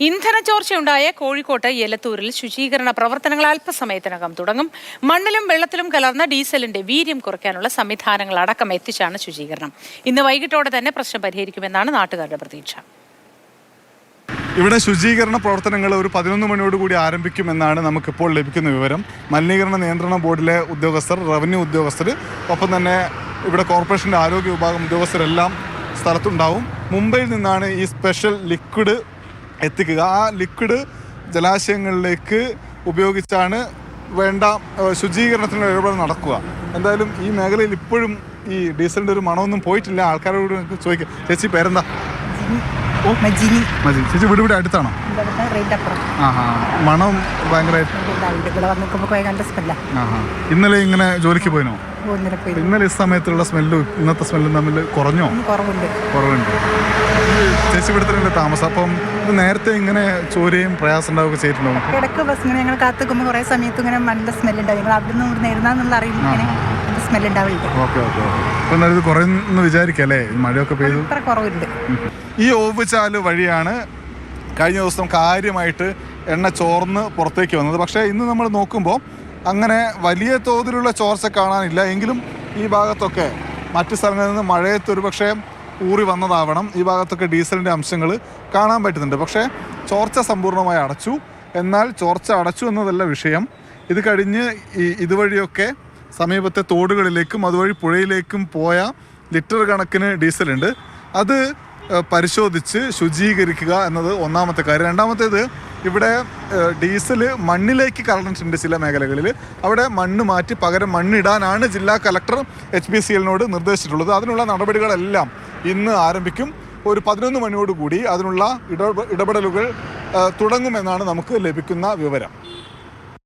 ഇന്ധന ചോർച്ചയുണ്ടായ കോഴിക്കോട്ട് എലത്തൂരിൽ ശുചീകരണ പ്രവർത്തനങ്ങൾ അല്പസമയത്തിനകം തുടങ്ങും. മണ്ണിലും വെള്ളത്തിലും കലർന്ന ഡീസലിന്റെ വീര്യം കുറയ്ക്കാനുള്ള സംവിധാനങ്ങൾ അടക്കം എത്തിച്ചാണ് ശുചീകരണം. ഇന്ന് വൈകിട്ടോടെ തന്നെ പ്രശ്നം പരിഹരിക്കുമെന്നാണ് നാട്ടുകാരുടെ പ്രതീക്ഷ. ഇവിടെ ശുചീകരണ പ്രവർത്തനങ്ങൾ ഒരു 11 മണിയോടുകൂടി ആരംഭിക്കുമെന്നാണ് നമുക്കിപ്പോൾ ലഭിക്കുന്ന വിവരം. മലിനീകരണ നിയന്ത്രണ ബോർഡിലെ ഉദ്യോഗസ്ഥർ, റവന്യൂ ഉദ്യോഗസ്ഥർ, ഒപ്പം തന്നെ ഇവിടെ കോർപ്പറേഷൻ്റെ ആരോഗ്യ വിഭാഗം ഉദ്യോഗസ്ഥരെല്ലാം സ്ഥലത്തുണ്ടാവും. മുംബൈയിൽ നിന്നാണ് ഈ സ്പെഷ്യൽ ലിക്വിഡ് എത്തിക്കുക. ആ ലിക്വിഡ് ജലാശയങ്ങളിലേക്ക് ഉപയോഗിച്ചാണ് വേണ്ട ശുചീകരണത്തിനുള്ള ഇടപെടൽ നടക്കുക. എന്തായാലും ഈ മേഖലയിൽ ഇപ്പോഴും ഈ ഡീസലിൻ്റെ ഒരു മണമൊന്നും പോയിട്ടില്ല. ആൾക്കാരോട് ചോദിക്കാം. ചേച്ചി പേരെന്താ? മജിനി. ചേച്ചി വീട് ഇവിടെ അടുത്താണോ? മണം ഭയങ്കരമായിട്ട് ഇന്നലെ ഇങ്ങനെ ജോലിക്ക് പോയിനോ? ഇന്നലെ ഈ സമയത്തുള്ള സ്മെല്ലും ഇന്നത്തെ സ്മെല്ലും തമ്മിൽ കുറഞ്ഞോ? കുറവുണ്ട്. ചേച്ചി ഇവിടെ തന്നെ താമസം. അപ്പം ഇത് നേരത്തെ ഇങ്ങനെ ചോരയും പ്രയാസം ഉണ്ടാവുക ചെയ്തിട്ടുണ്ടോ? ഇടയ്ക്ക് ബസ് ഇങ്ങനെ ഞങ്ങൾ കാത്തുക്കുമ്പോൾ കുറേ സമയത്ത് ഇങ്ങനെ നല്ല സ്മെല്ലുണ്ടാവും. ഞങ്ങൾ അവിടെ നിന്ന് ഇവിടെ ഇരുന്നാന്നുള്ള അറിയുമ്പോൾ സ്മെല്ലുണ്ടാവില്ല. ഓക്കെ. അപ്പം ഇത് കുറയുന്നു വിചാരിക്കല്ലേ? മഴയൊക്കെ പെയ്തു കുറവുണ്ട്. ഈ ഓവുചാല് വഴിയാണ് കഴിഞ്ഞ ദിവസം കാര്യമായിട്ട് എണ്ണ ചോർന്ന് പുറത്തേക്ക് വന്നത്. പക്ഷേ ഇന്ന് നമ്മൾ നോക്കുമ്പോൾ അങ്ങനെ വലിയ തോതിലുള്ള ചോർച്ച കാണാനില്ല. എങ്കിലും ഈ ഭാഗത്തൊക്കെ മറ്റ് സ്ഥലങ്ങളിൽ നിന്ന് മഴയത്തൊരു പക്ഷേ ഊറി വന്നതാവണം. ഈ ഭാഗത്തൊക്കെ ഡീസലിൻ്റെ അംശങ്ങൾ കാണാൻ പറ്റുന്നുണ്ട്. പക്ഷേ ചോർച്ച സമ്പൂർണ്ണമായി അടച്ചു. എന്നാൽ ചോർച്ച അടച്ചു എന്നതല്ല വിഷയം. ഇത് കഴിഞ്ഞ് ഇതുവഴിയൊക്കെ സമീപത്തെ തോടുകളിലേക്കും അതുവഴി പുഴയിലേക്കും പോയ ലിറ്റർ കണക്കിന് ഡീസലുണ്ട്. അത് പരിശോധിച്ച് ശുചീകരിക്കുക എന്നത് ഒന്നാമത്തെ കാര്യം. രണ്ടാമത്തേത്, ഇവിടെ ഡീസൽ മണ്ണിലേക്ക് കലർന്നിട്ടുണ്ട് ചില മേഖലകളിൽ. അവിടെ മണ്ണ് മാറ്റി പകരം മണ്ണിടാനാണ് ജില്ലാ കളക്ടർ HPCL നിർദ്ദേശിച്ചിട്ടുള്ളത്. അതിനുള്ള നടപടികളെല്ലാം ഇന്ന് ആരംഭിക്കും. ഒരു 11 മണിയോടുകൂടി അതിനുള്ള ഇടപെടലുകൾ തുടങ്ങുമെന്നാണ് നമുക്ക് ലഭിക്കുന്ന വിവരം.